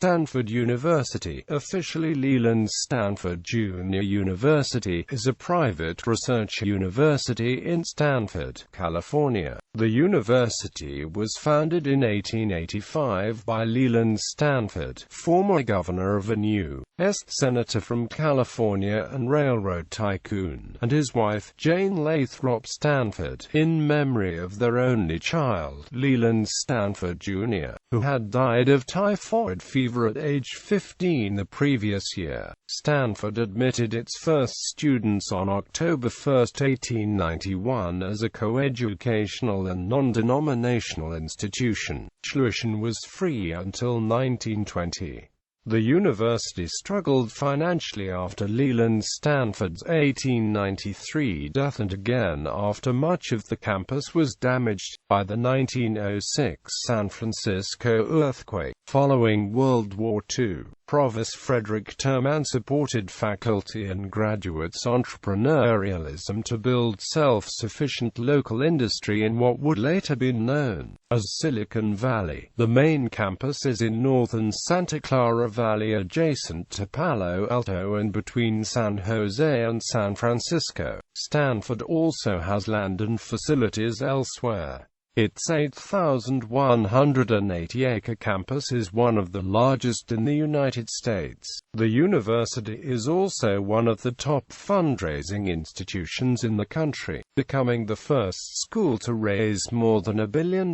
Stanford University, officially Leland Stanford Junior University, is a private research university in Stanford, California. The university was founded in 1885 by Leland Stanford, former governor of a U.S. Senator from California and railroad tycoon, and his wife, Jane Lathrop Stanford, in memory of their only child, Leland Stanford Jr., who had died of typhoid fever at age 15 the previous year. Stanford admitted its first students on October 1, 1891 as a coeducational and non-denominational institution. Tuition was free until 1920. The university struggled financially after Leland Stanford's 1893 death and again after much of the campus was damaged by the 1906 San Francisco earthquake. Following World War II, Provost Frederick Terman supported faculty and graduates' entrepreneurialism to build self-sufficient local industry in what would later be known as Silicon Valley. The main campus is in northern Santa Clara Valley adjacent to Palo Alto and between San Jose and San Francisco. Stanford also has land and facilities elsewhere. Its 8,180-acre campus is one of the largest in the United States. The university is also one of the top fundraising institutions in the country, becoming the first school to raise more than $1 billion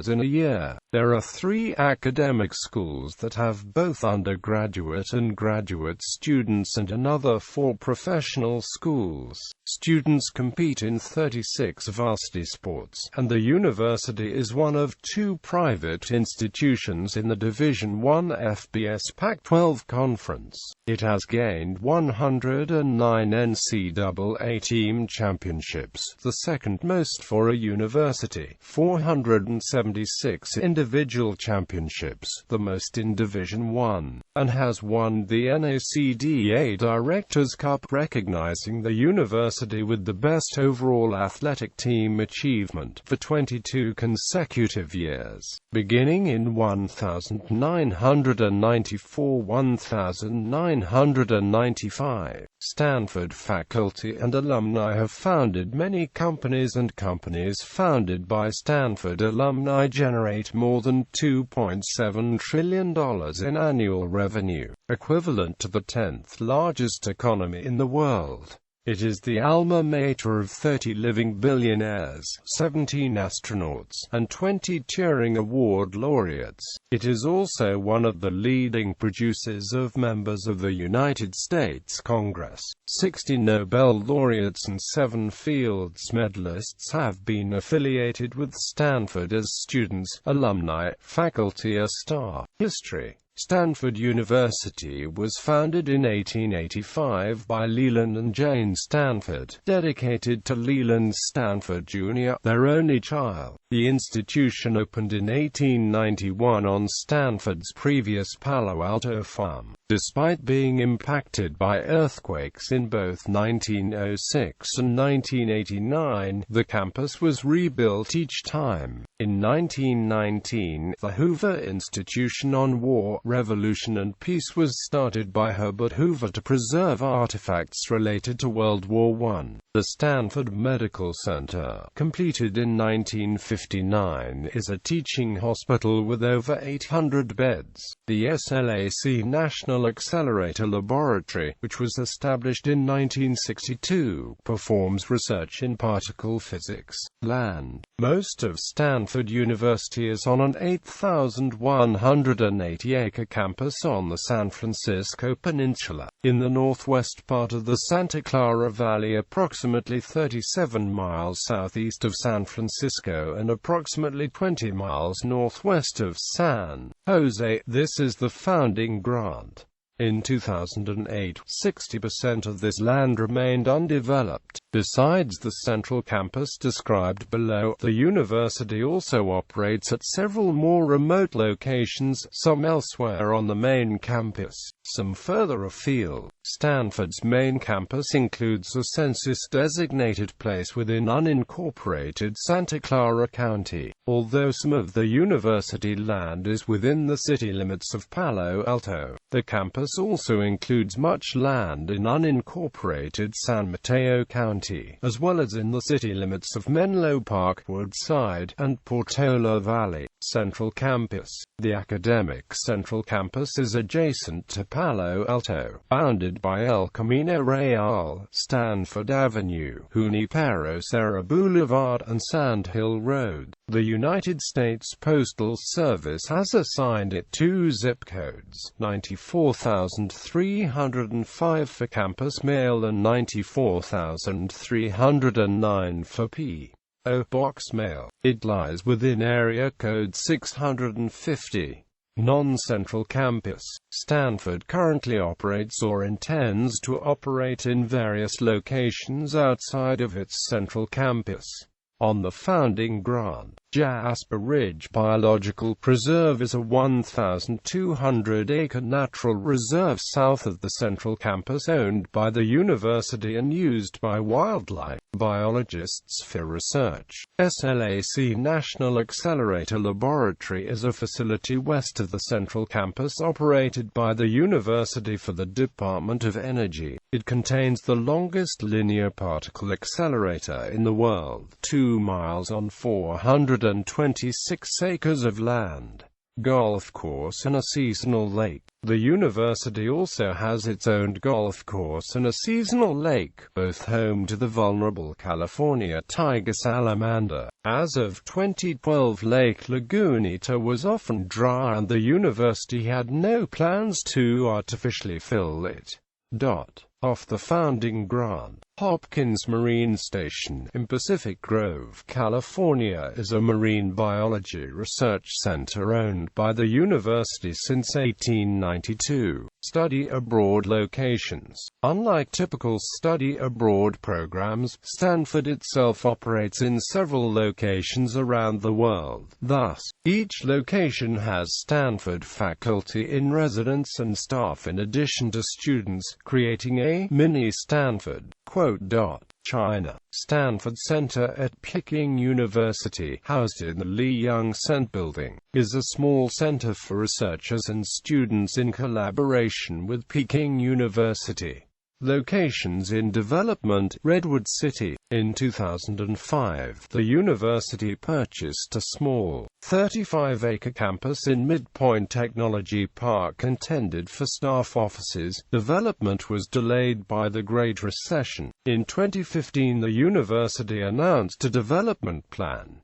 in a year. There are 3 academic schools that have both undergraduate and graduate students and another 4 professional schools. Students compete in 36 varsity sports, and the university is one of 2 private institutions in the Division I FBS Pac-12 conference. It has gained 109 NCAA team championships, the second most for a university, 476 individual championships, the most in Division I, and has won the NACDA Directors' Cup, recognizing the university with the best overall athletic team achievement for 22 consecutive years. Beginning in 1994-1995, Stanford faculty and alumni have founded many companies, and companies founded by Stanford alumni generate more than $2.7 trillion in annual revenue, equivalent to the 10th largest economy in the world. It is the alma mater of 30 living billionaires, 17 astronauts, and 20 Turing Award laureates. It is also one of the leading producers of members of the United States Congress. 60 Nobel laureates and 7 Fields medalists have been affiliated with Stanford as students, alumni, faculty or staff. History. Stanford University was founded in 1885 by Leland and Jane Stanford, dedicated to Leland Stanford Jr., their only child. The institution opened in 1891 on Stanford's previous Palo Alto farm. Despite being impacted by earthquakes in both 1906 and 1989, the campus was rebuilt each time. In 1919, the Hoover Institution on War, Revolution and Peace was started by Herbert Hoover to preserve artifacts related to World War I. The Stanford Medical Center, completed in 1959, is a teaching hospital with over 800 beds. The SLAC National Accelerator Laboratory, which was established in 1962, performs research in particle physics. Land. Most of Stanford University is on an 8,180-acre campus on the San Francisco Peninsula, in the northwest part of the Santa Clara Valley, approximately 37 miles southeast of San Francisco and approximately 20 miles northwest of San Jose. This is the founding grant. In 2008, 60% of this land remained undeveloped. Besides the central campus described below, the university also operates at several more remote locations, some elsewhere on the main campus, some further afield. Stanford's main campus includes a census-designated place within unincorporated Santa Clara County, Although some of the university land is within the city limits of Palo Alto, the campus also includes much land in unincorporated San Mateo County, as well as in the city limits of Menlo Park, Woodside, and Portola Valley. Central Campus. The academic Central Campus is adjacent to Palo Alto, bounded by El Camino Real, Stanford Avenue, Junipero Serra Boulevard, and Sand Hill Road. The United States Postal Service has assigned it two zip codes, 94,305 for campus mail and 94,309 for P.O. Box mail. It lies within area code 650. Non-central campus. Stanford currently operates or intends to operate in various locations outside of its central campus. On the founding grant, Jasper Ridge Biological Preserve is a 1,200-acre natural reserve south of the central campus owned by the university and used by wildlife biologists for research. SLAC National Accelerator Laboratory is a facility west of the central campus operated by the university for the Department of Energy. It contains the longest linear particle accelerator in the world, 2 miles on 426 acres of land, golf course and a seasonal lake. The university also has its own golf course and a seasonal lake, both home to the vulnerable California tiger salamander. As of 2012, Lake Lagunita was often dry and the university had no plans to artificially fill it. Off the founding grant, Hopkins Marine Station in Pacific Grove, California is a marine biology research center owned by the university since 1892. Study abroad locations. Unlike typical study abroad programs, Stanford itself operates in several locations around the world. Thus, each location has Stanford faculty in residence and staff in addition to students, creating a mini Stanford. China. Stanford Center at Peking University, housed in the Li Yong-Cent Building, is a small center for researchers and students in collaboration with Peking University. Locations in development. Redwood City. In 2005, the university purchased a small, 35-acre campus in Midpoint Technology Park intended for staff offices. Development was delayed by the Great Recession. In 2015, the university announced a development plan.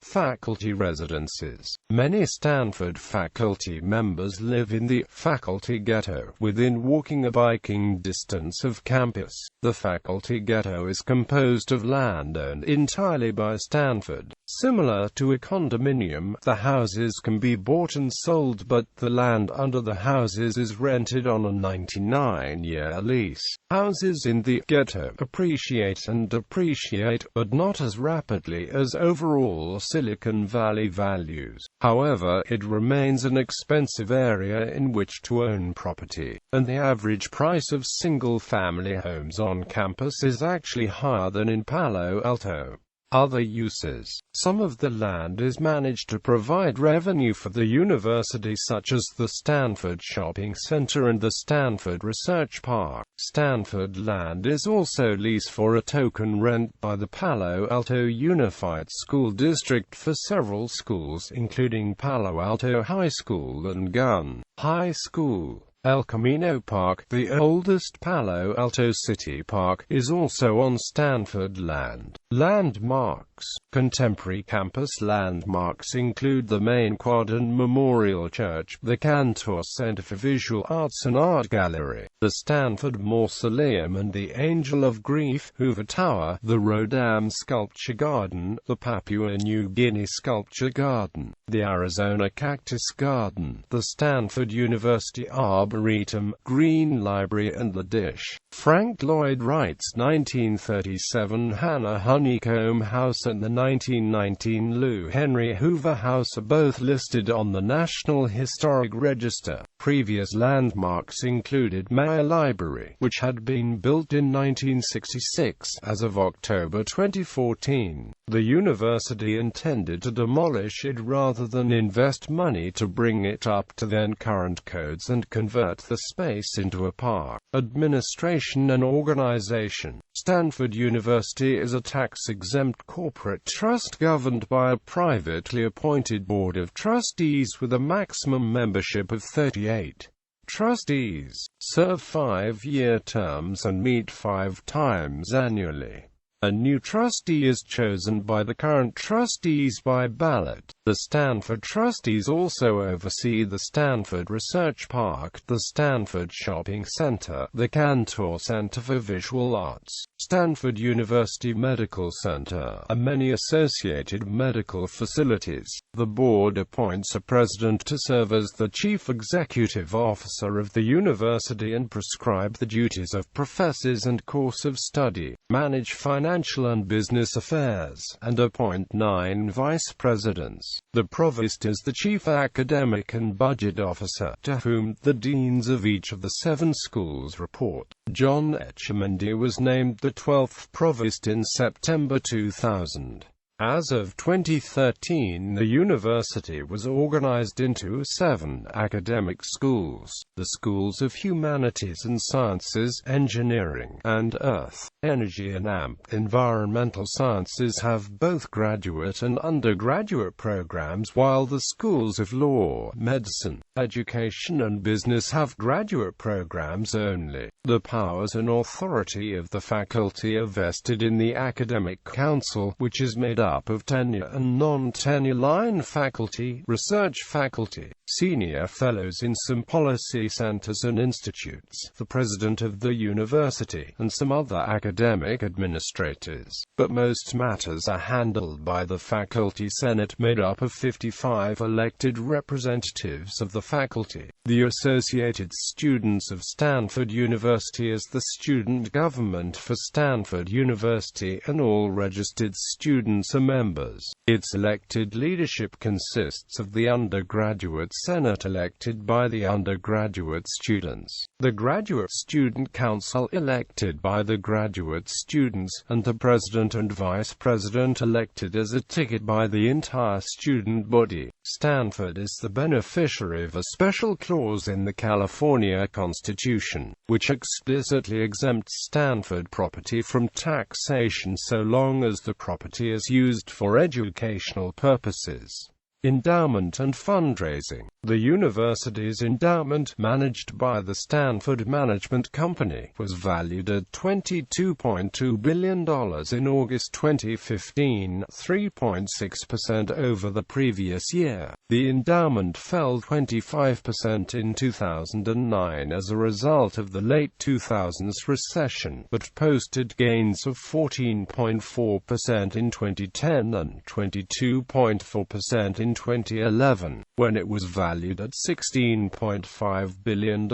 Faculty residences. Many Stanford faculty members live in the faculty ghetto, within walking or biking distance of campus. The faculty ghetto is composed of land owned entirely by Stanford. Similar to a condominium, the houses can be bought and sold, but the land under the houses is rented on a 99-year lease. Houses in the ghetto appreciate and depreciate, but not as rapidly as overall Silicon Valley values. However, it remains an expensive area in which to own property, and the average price of single-family homes on campus is actually higher than in Palo Alto. Other uses. Some of the land is managed to provide revenue for the university, such as the Stanford Shopping Center and the Stanford Research Park. Stanford land is also leased for a token rent by the Palo Alto Unified School District for several schools, including Palo Alto High School and Gunn High School. El Camino Park, the oldest Palo Alto City Park, is also on Stanford land. Landmarks. Contemporary campus landmarks include the main quad and Memorial Church, the Cantor Center for Visual Arts and Art Gallery, the Stanford Mausoleum and the Angel of Grief, Hoover Tower, the Rodam Sculpture Garden, the Papua New Guinea Sculpture Garden, the Arizona Cactus Garden, the Stanford University Arboretum, Green Library and the Dish. Frank Lloyd Wright's 1937 Hannah Honeycomb House House and the 1919 Lou Henry Hoover House are both listed on the National Historic Register. Previous landmarks included Mayer Library, which had been built in 1966. As of October 2014, the university intended to demolish it rather than invest money to bring it up to then current codes and convert the space into a park. Administration and organization. Stanford University is a tax-exempt corporate trust governed by a privately appointed board of trustees with a maximum membership of 38. Trustees serve 5-year terms and meet 5 times annually. A new trustee is chosen by the current trustees by ballot. The Stanford trustees also oversee the Stanford Research Park, the Stanford Shopping Center, the Cantor Center for Visual Arts, Stanford University Medical Center, and many associated medical facilities. The board appoints a president to serve as the chief executive officer of the university and prescribe the duties of professors and course of study, manage financial and business affairs, and appoint 9 vice presidents. The provost is the chief academic and budget officer, to whom the deans of each of the 7 schools report. John Etchemendy was named the 12th provost in September 2000. As of 2013, the university was organized into 7 academic schools: the Schools of Humanities and Sciences, Engineering, and Earth, Energy and Environmental Sciences have both graduate and undergraduate programs, while the Schools of Law, Medicine, Education and Business have graduate programs only. The powers and authority of the faculty are vested in the Academic Council, which is made up of tenure and non-tenure line faculty, research faculty, senior fellows in some policy centers and institutes, the president of the university, and some other academic administrators. But most matters are handled by the Faculty Senate, made up of 55 elected representatives of the faculty. The Associated Students of Stanford University is the student government for Stanford University, and all registered students are members. Its elected leadership consists of the undergraduate senate elected by the undergraduate students, the graduate student council elected by the graduate students, and the president and vice president elected as a ticket by the entire student body. Stanford is the beneficiary of a special clause in the California Constitution, which explicitly exempts Stanford property from taxation so long as the property is used for educational purposes. Endowment and fundraising. The university's endowment, managed by the Stanford Management Company, was valued at $22.2 billion in August 2015, 3.6% over the previous year. The endowment fell 25% in 2009 as a result of the late 2000s recession, but posted gains of 14.4% in 2010 and 22.4% in 2011, when it was valued at $16.5 billion.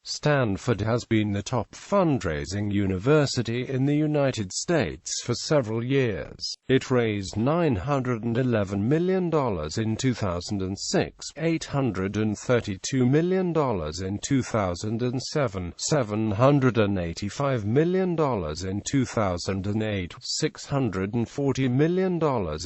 Stanford has been the top fundraising university in the United States for several years. It raised $911 million in 2006, $832 million in 2007, $785 million in 2008, $640 million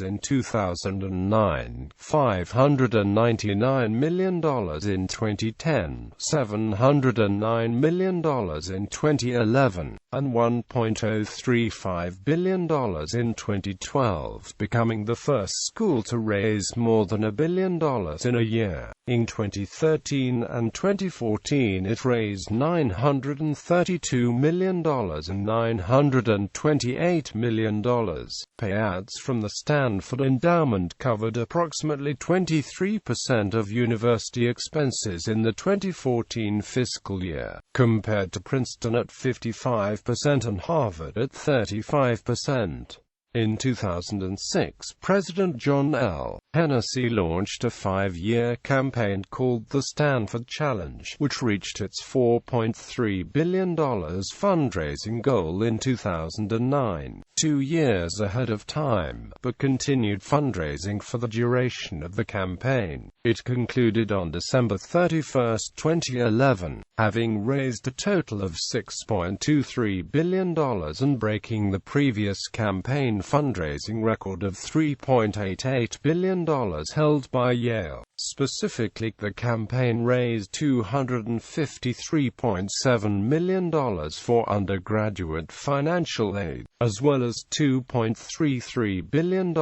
in 2009, $599 million in 2010, $709 million in 2011, and $1.035 billion in 2012, becoming the first school to raise more than $1 billion in a year. In 2013 and 2014 it raised $932 million and $928 million. Payouts from the Stanford Endowment covered approximately 23% of university expenses in the 2014 fiscal year, compared to Princeton at 55% and Harvard at 35%. In 2006, President John L. Hennessy launched a 5-year campaign called the Stanford Challenge, which reached its $4.3 billion fundraising goal in 2009, 2 years ahead of time, but continued fundraising for the duration of the campaign. It concluded on December 31, 2011, having raised a total of $6.23 billion and breaking the previous campaign fundraising record of $3.88 billion held by Yale. Specifically, the campaign raised $253.7 million for undergraduate financial aid, as well as $2.33 billion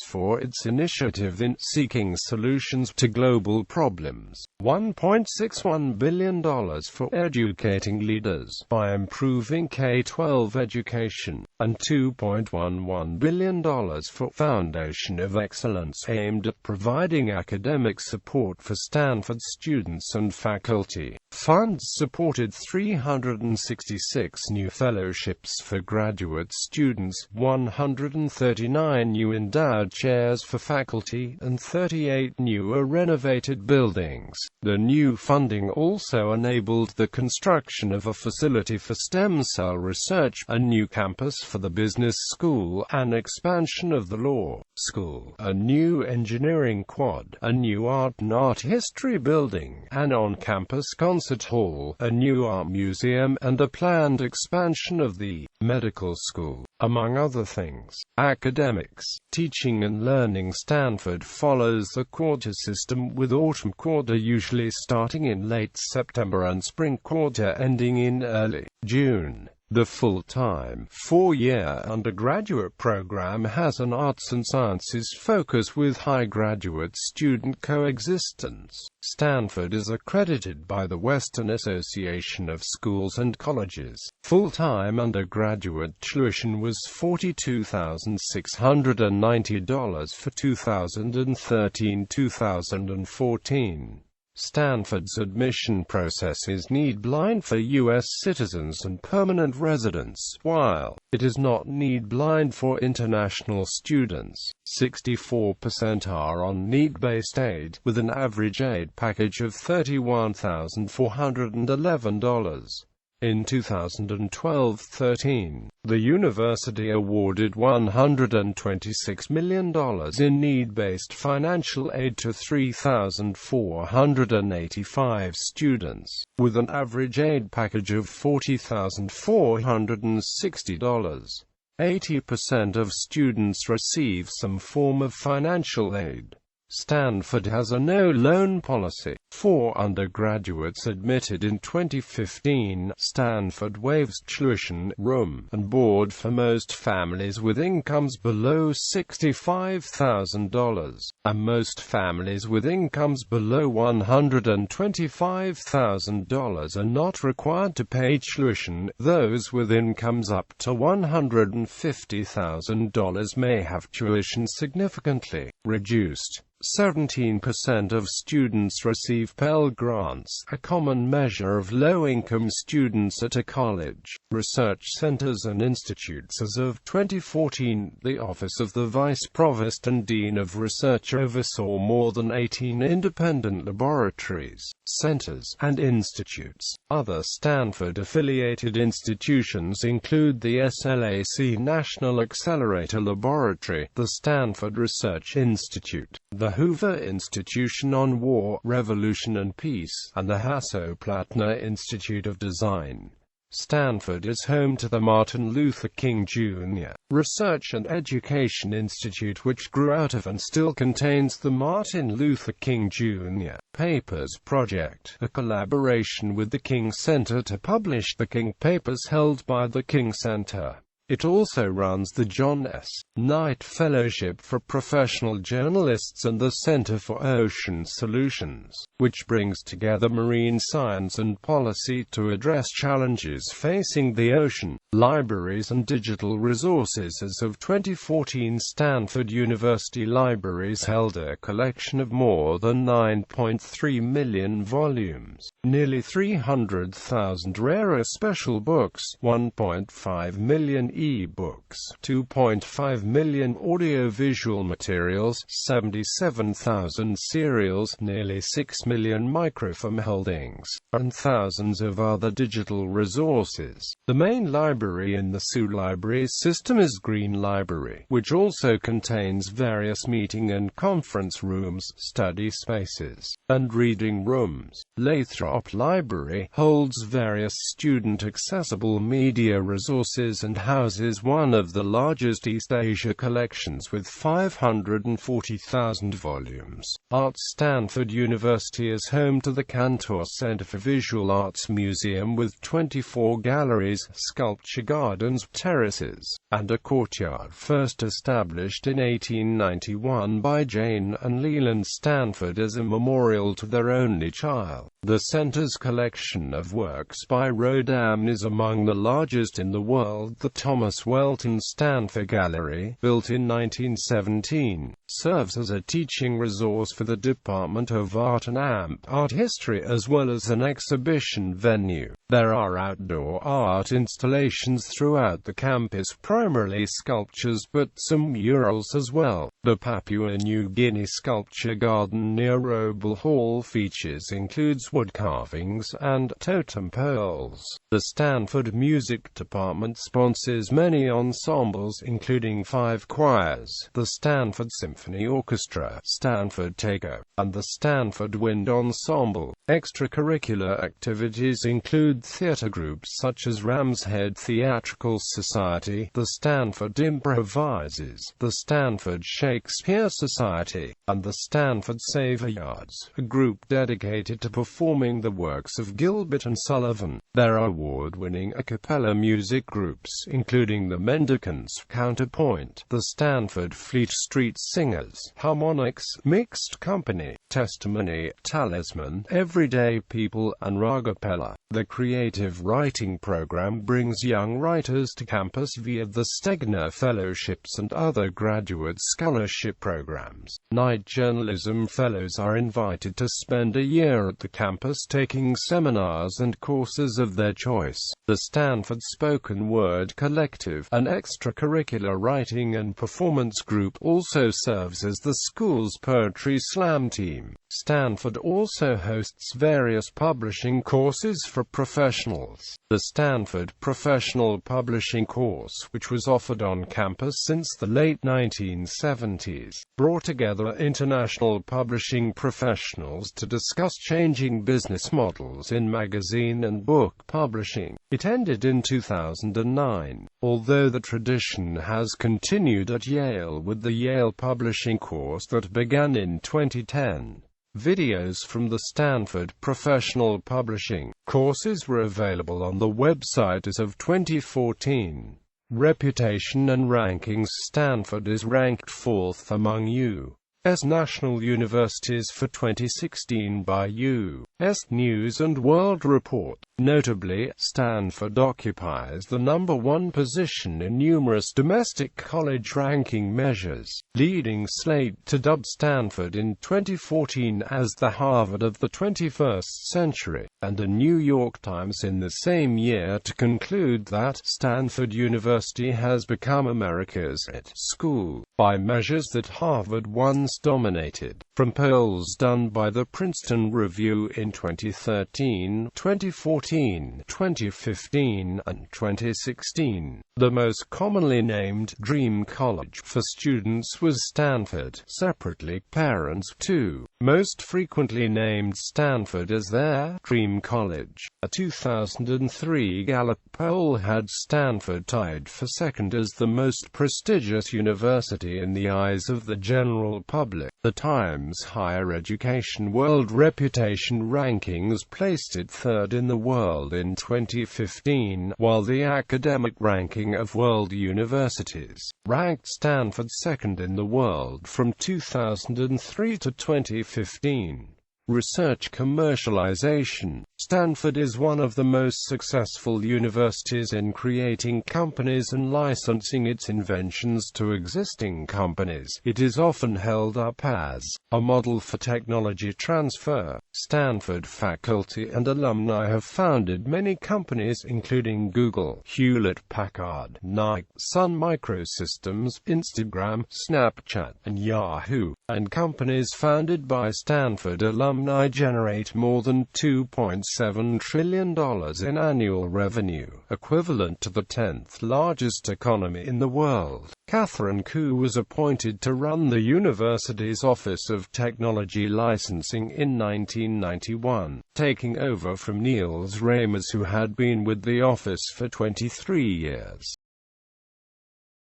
for its initiative in seeking solutions to global problems, $1.61 billion for educating leaders by improving K-12 education, and $2.11 billion for Foundation of Excellence aimed at providing academic support for Stanford students and faculty. Funds supported 366 new fellowships for graduate students, 139 new endowed chairs for faculty, and 38 new or renovated buildings. The new funding also enabled the construction of a facility for stem cell research, a new campus for the business school, an expansion of the law school, a new engineering quad, a new art and art history building, an on-campus concert hall, a new art museum, and a planned expansion of the medical school, among other things. Academics, teaching and learning. Stanford follows the quarter system, with autumn quarter usually starting in late September and spring quarter ending in early June. The full-time, 4-year undergraduate program has an arts and sciences focus with high graduate-student coexistence. Stanford is accredited by the Western Association of Schools and Colleges. Full-time undergraduate tuition was $42,690 for 2013-2014. Stanford's admission process is need-blind for U.S. citizens and permanent residents, while it is not need-blind for international students. 64% are on need-based aid, with an average aid package of $31,411. In 2012-13, the university awarded $126 million in need-based financial aid to 3,485 students, with an average aid package of $40,460. 80% of students receive some form of financial aid. Stanford has a no-loan policy. For undergraduates admitted in 2015, Stanford waives tuition, room, and board for most families with incomes below $65,000, and most families with incomes below $125,000 are not required to pay tuition. Those with incomes up to $150,000 may have tuition significantly reduced. 17% of students receive Pell Grants, a common measure of low-income students at a college. Research centers and institutes. As of 2014, the Office of the Vice Provost and Dean of Research oversaw more than 18 independent laboratories, centers, and institutes. Other Stanford-affiliated institutions include the SLAC National Accelerator Laboratory, the Stanford Research Institute, the Hoover Institution on War, Revolution and Peace, and the Hasso-Plattner Institute of Design. Stanford is home to the Martin Luther King Jr. Research and Education Institute, which grew out of and still contains the Martin Luther King Jr. Papers Project, a collaboration with the King Center to publish the King Papers held by the King Center. It also runs the John S. Knight Fellowship for Professional Journalists and the Center for Ocean Solutions, which brings together marine science and policy to address challenges facing the ocean. Libraries and digital resources. As of 2014, Stanford University Libraries held a collection of more than 9.3 million volumes, nearly 300,000 rare or special books, 1.5 million e-books, 2.5 million audio-visual materials, 77,000 serials, nearly 6 million microfilm holdings, and thousands of other digital resources. The main library in the SU library system is Green Library, which also contains various meeting and conference rooms, study spaces, and reading rooms. Lathrop Library holds various student-accessible media resources and houses one of the largest East Asia collections with 540,000 volumes. Stanford University is home to the Cantor Center for Visual Arts Museum with 24 galleries, sculpture gardens, terraces, and a courtyard first established in 1891 by Jane and Leland Stanford as a memorial to their only child. The center's collection of works by Rodin is among the largest in the world. The Thomas Welton Stanford Gallery, built in 1917, serves as a teaching resource for the Department of Art and Art History as well as an exhibition venue. There are outdoor art installations throughout the campus, primarily sculptures but some murals as well. The Papua New Guinea Sculpture Garden near Roble Hall features includes wood carvings and totem poles. The Stanford Music Department sponsors many ensembles including 5 choirs, the Stanford Symphony Orchestra, Stanford Taiko, and the Stanford Wind Ensemble. Extracurricular activities include theater groups such as Ram's Head Theatrical Society, the Stanford Improvisers, the Stanford Shakespeare Society, and the Stanford Savoyards, a group dedicated to performing the works of Gilbert and Sullivan. There are award-winning a cappella music groups, including the Mendicants, Counterpoint, the Stanford Fleet Street Singers, Harmonics, Mixed Company, Testimony, Talisman, Everyday People, and Ragapella. The creative writing program brings young writers to campus via the Stegner Fellowships and other graduate scholarship programs. Night journalism fellows are invited to spend a year at the campus taking seminars and courses of their choice. The Stanford Spoken Word Collective, an extracurricular writing and performance group, also serves as the school's poetry slam team. Stanford also hosts various publishing courses for professionals. The Stanford Professional Publishing course, which was offered on campus since the late 1970s, brought together international publishing professionals to discuss changing business models in magazine and book publishing. It ended in 2009, although the tradition has continued at Yale with the Yale Publishing course that began in 2010. Videos from the Stanford Professional Publishing courses were available on the website as of 2014. Reputation and rankings. Stanford is ranked 4th among U.S. national universities for 2016 by U.S. News & World Report. Notably, Stanford occupies the #1 position in numerous domestic college ranking measures, leading Slate to dub Stanford in 2014 as the Harvard of the 21st century, and a New York Times in the same year to conclude that Stanford University has become America's it school, by measures that Harvard once dominated. From polls done by the Princeton Review in 2013, 2014, 2015, and 2016, the most commonly named dream college for students was Stanford. Separately, parents, too, most frequently named Stanford as their dream college. A 2003 Gallup poll had Stanford tied for second as the most prestigious university in the eyes of the general public. The Times Higher Education World Reputation Rankings placed it third in the world in 2015, while the Academic Ranking of World Universities ranked Stanford second in the world from 2003 to 2015. Research commercialization. Stanford is one of the most successful universities in creating companies and licensing its inventions to existing companies. It is often held up as a model for technology transfer. Stanford faculty and alumni have founded many companies including Google, Hewlett-Packard, Nike, Sun Microsystems, Instagram, Snapchat, and Yahoo! And companies founded by Stanford alumni generate more than $2.7 trillion in annual revenue, equivalent to the 10th largest economy in the world. Catherine Koo was appointed to run the university's Office of Technology Licensing in 1991, taking over from Niels Ramers, who had been with the office for 23 years.